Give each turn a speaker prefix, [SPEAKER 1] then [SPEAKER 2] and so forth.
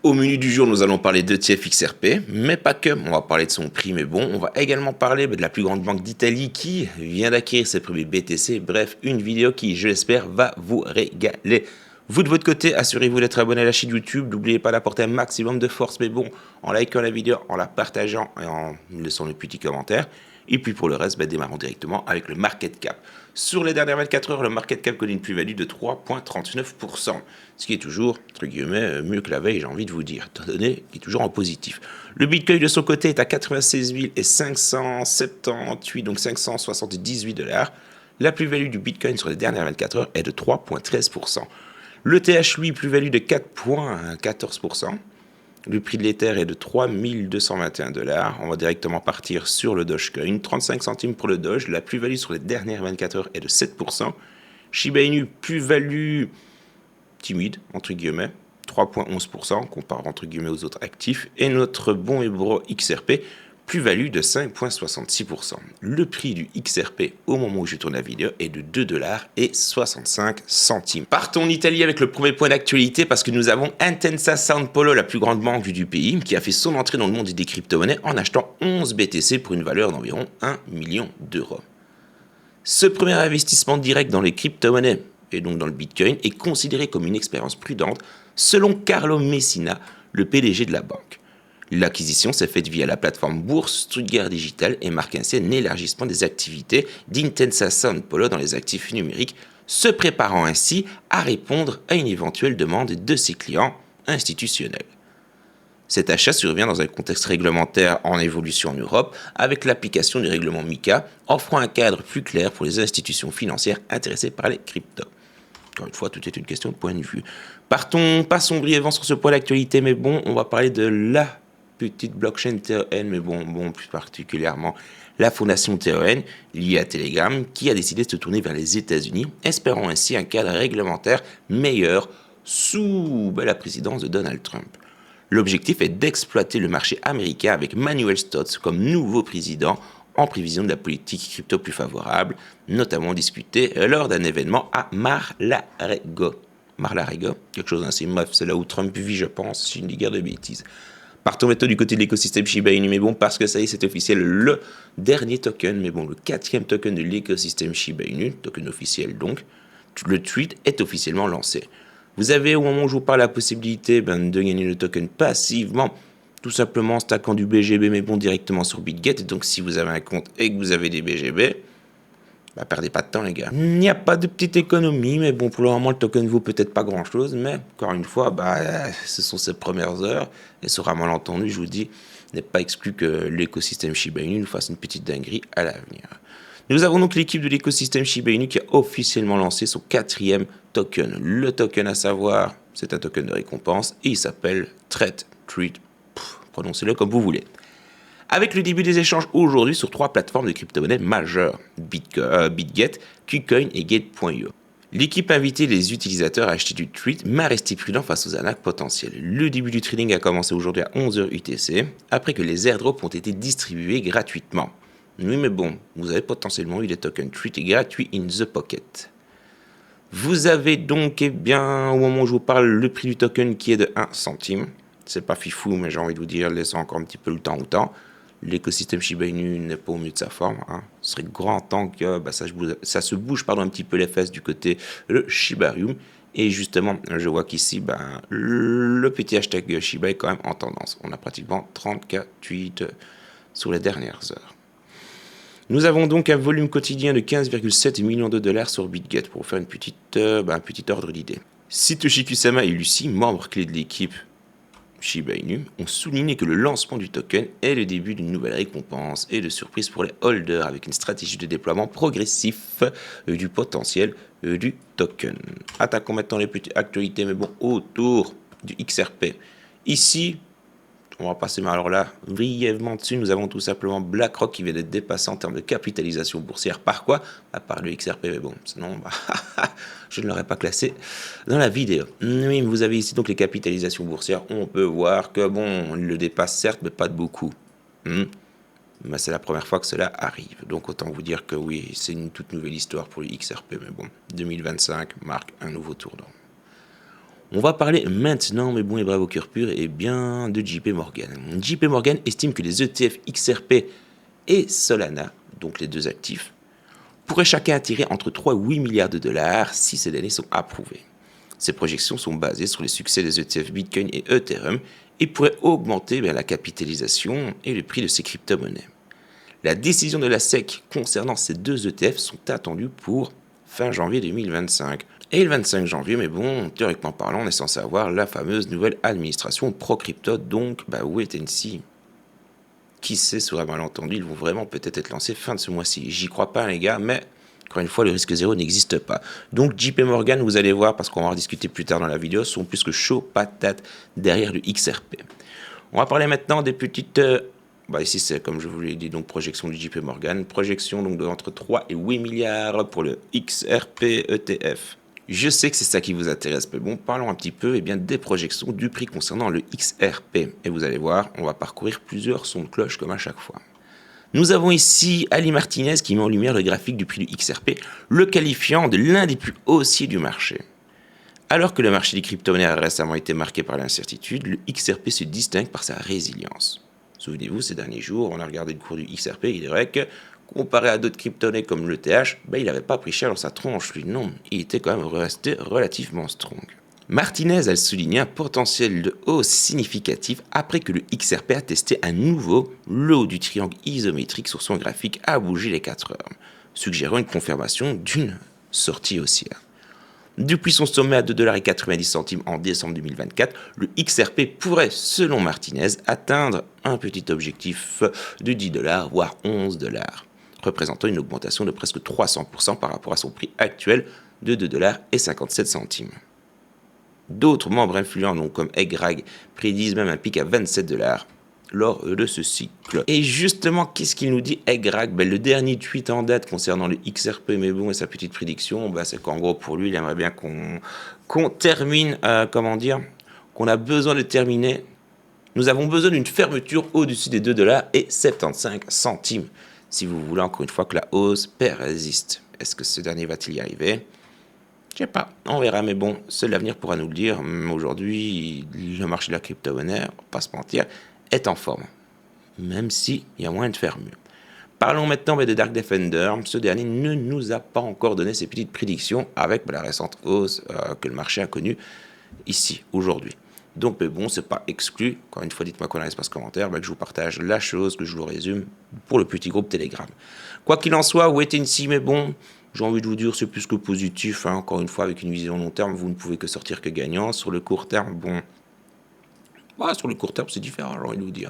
[SPEAKER 1] Au menu du jour, nous allons parler de TFXRP, mais pas que. On va parler de son prix, mais bon, on va également parler de la plus grande banque d'Italie qui vient d'acquérir ses premiers BTC. Bref, une vidéo qui, je l'espère, va vous régaler. Vous, de votre côté, assurez-vous d'être abonné à la chaîne YouTube. N'oubliez pas d'apporter un maximum de force, mais bon, en likant la vidéo, en la partageant et en laissant le petit commentaire. Et puis pour le reste, démarrons directement avec le market cap. Sur les dernières 24 heures, le market cap connaît une plus-value de 3,39%, ce qui est toujours, entre guillemets, mieux que la veille, j'ai envie de vous dire, étant donné qu'il est toujours en positif. Le Bitcoin de son côté est à 96 578, donc 578 $. La plus-value du Bitcoin sur les dernières 24 heures est de 3,13%. Le TH, lui, plus-value de 4,14%. Le prix de l'Ether est de 3221 $. On va directement partir sur le Dogecoin. 35 centimes pour le Doge. La plus-value sur les dernières 24 heures est de 7%. Shiba Inu, plus-value timide, entre guillemets, 3,11%, comparé entre guillemets aux autres actifs. Et notre bon et gros XRP, plus-value de 5,66%. Le prix du XRP au moment où je tourne la vidéo est de 2,65 $. Partons en Italie avec le premier point d'actualité parce que nous avons Intesa Sanpaolo, la plus grande banque du pays, qui a fait son entrée dans le monde des crypto-monnaies en achetant 11 BTC pour une valeur d'environ 1 million d'euros. Ce premier investissement direct dans les crypto-monnaies et donc dans le Bitcoin est considéré comme une expérience prudente selon Carlo Messina, le PDG de la banque. L'acquisition s'est faite via la plateforme bourse Stuttgart Digital et marque ainsi un élargissement des activités d'Intesa Sanpaolo dans les actifs numériques, se préparant ainsi à répondre à une éventuelle demande de ses clients institutionnels. Cet achat survient dans un contexte réglementaire en évolution en Europe, avec l'application du règlement MiCA, offrant un cadre plus clair pour les institutions financières intéressées par les cryptos. Encore une fois, tout est une question de point de vue. Passons brièvement sur ce point d'actualité, mais bon, on va parler de la petite blockchain TON, mais bon, plus particulièrement la fondation TON, liée à Telegram, qui a décidé de se tourner vers les États-Unis, espérant ainsi un cadre réglementaire meilleur sous la présidence de Donald Trump. L'objectif est d'exploiter le marché américain avec Manuel Stotz comme nouveau président en prévision de la politique crypto plus favorable, notamment discuté lors d'un événement à Mar-a-Lago. Mar-a-Lago, quelque chose ainsi, bref, c'est là où Trump vit, je pense, si je ne dis guère de bêtises. Partons maintenant du côté de l'écosystème Shiba Inu, mais bon, parce que ça y est, c'est officiel, le dernier token, mais bon, le 4e token de l'écosystème Shiba Inu, token officiel donc, le tweet est officiellement lancé. Vous avez au moment où je vous parle la possibilité de gagner le token passivement, tout simplement en stackant du BGB, mais bon, directement sur BitGet. Donc si vous avez un compte et que vous avez des BGB, perdez pas de temps les gars. Il n'y a pas de petite économie, mais bon, pour le moment, le token vaut peut-être pas grand-chose, mais encore une fois, ce sont ses premières heures, et sera malentendu, je vous dis, n'est pas exclu que l'écosystème Shiba Inu nous fasse une petite dinguerie à l'avenir. Nous avons donc l'équipe de l'écosystème Shiba Inu qui a officiellement lancé son 4e token. Le token à savoir, c'est un token de récompense et il s'appelle Threat Treat. Prononcez-le comme vous voulez. Avec le début des échanges aujourd'hui sur 3 plateformes de crypto-monnaies majeures, BitGet, KuCoin et Gate.io. L'équipe a invité les utilisateurs à acheter du Treat, mais à rester prudent face aux arnaques potentielles. Le début du trading a commencé aujourd'hui à 11h UTC, après que les airdrops ont été distribués gratuitement. Oui, mais bon, vous avez potentiellement eu des tokens Treat gratuits in the pocket. Vous avez donc, au moment où je vous parle, le prix du token qui est de 1 centime. C'est pas fifou, mais j'ai envie de vous dire, laissons encore un petit peu le temps au temps. L'écosystème Shiba Inu n'est pas au mieux de sa forme. Ce serait grand temps que ça se bouge un petit peu les fesses du côté de Shibarium. Et justement, je vois qu'ici, le petit hashtag Shiba est quand même en tendance. On a pratiquement 34 tweets sur les dernières heures. Nous avons donc un volume quotidien de 15,7 millions de dollars sur BitGet pour faire un petit ordre d'idée. Satoshi Kusama et Lucie, membres clés de l'équipe Shiba Inu, ont souligné que le lancement du token est le début d'une nouvelle récompense et de surprise pour les holders avec une stratégie de déploiement progressif du potentiel du token. Attaquons maintenant les petites actualités, mais bon, autour du XRP. Ici, on va passer alors là brièvement dessus. Nous avons tout simplement BlackRock qui vient d'être dépassé en termes de capitalisation boursière. Par quoi? Par le XRP, mais bon, sinon, je ne l'aurais pas classé dans la vidéo. Oui, vous avez ici donc les capitalisations boursières. On peut voir que bon, on le dépasse certes, mais pas de beaucoup. Mais c'est la première fois que cela arrive. Donc autant vous dire que oui, c'est une toute nouvelle histoire pour le XRP. Mais bon, 2025 marque un nouveau tournant. On va parler maintenant, mais bon et bravo au cœur pur, et bien de JP Morgan. JP Morgan estime que les ETF XRP et Solana, donc les deux actifs, pourraient chacun attirer entre 3 et 8 milliards de dollars si ces données sont approuvées. Ces projections sont basées sur les succès des ETF Bitcoin et Ethereum et pourraient augmenter la capitalisation et le prix de ces crypto-monnaies. La décision de la SEC concernant ces deux ETF sont attendues pour fin janvier 2025. Et le 25 janvier, mais bon, théoriquement parlant, on est censé avoir la fameuse nouvelle administration pro-crypto, donc wait and see. Qui sait, sur un malentendu, ils vont vraiment peut-être être lancés fin de ce mois-ci. J'y crois pas, les gars, mais encore une fois, le risque zéro n'existe pas. Donc JP Morgan, vous allez voir, parce qu'on va en discuter plus tard dans la vidéo, sont plus que chaud patates derrière le XRP. On va parler maintenant des petites... ici, c'est comme je vous l'ai dit, donc projection du JP Morgan. Projection donc de entre 3 et 8 milliards pour le XRP ETF. Je sais que c'est ça qui vous intéresse, mais bon, parlons un petit peu des projections du prix concernant le XRP. Et vous allez voir, on va parcourir plusieurs sons de cloche comme à chaque fois. Nous avons ici Ali Martinez qui met en lumière le graphique du prix du XRP, le qualifiant de l'un des plus haussiers du marché. Alors que le marché des crypto-monnaies a récemment été marqué par l'incertitude, le XRP se distingue par sa résilience. Souvenez-vous, ces derniers jours, on a regardé le cours du XRP, il est vrai que, comparé à d'autres crypto-monnaies comme le TH, il n'avait pas pris cher dans sa tronche, lui, non, il était quand même resté relativement strong. Martinez a souligné un potentiel de hausse significatif après que le XRP a testé à nouveau le haut du triangle isométrique sur son graphique à bouger les 4 heures, suggérant une confirmation d'une sortie haussière. Depuis son sommet à 2,90$ en décembre 2024, le XRP pourrait, selon Martinez, atteindre un petit objectif de 10$, voire 11$, représentant une augmentation de presque 300% par rapport à son prix actuel de 2,57$. D'autres membres influents, donc comme Eggrag, prédisent même un pic à 27$ lors de ce cycle. Et justement, qu'est-ce qu'il nous dit Eggrag? Le dernier tweet en date concernant le XRP, mais bon, et sa petite prédiction, c'est qu'en gros, pour lui, il aimerait bien qu'on termine, qu'on a besoin de terminer. Nous avons besoin d'une fermeture au-dessus des 2,75$. Si vous voulez encore une fois que la hausse persiste. Est-ce que ce dernier va-t-il y arriver? Je sais pas, on verra, mais bon, seul l'avenir pourra nous le dire. Aujourd'hui, le marché de la crypto-monnaie, on va pas se mentir, est en forme, même s'il y a moyen de faire mieux. Parlons maintenant de Dark Defender. Ce dernier ne nous a pas encore donné ses petites prédictions avec la récente hausse que le marché a connue ici, aujourd'hui. Donc, mais bon, c'est pas exclu. Encore une fois, dites-moi dans l'espace commentaire que je vous partage la chose, que je vous résume pour le petit groupe Telegram. Quoi qu'il en soit, wait and see, mais bon, j'ai envie de vous dire, c'est plus que positif. Encore une fois, avec une vision long terme, vous ne pouvez que sortir que gagnant. Sur le court terme, bon... sur le court terme, c'est différent, j'ai envie de vous dire.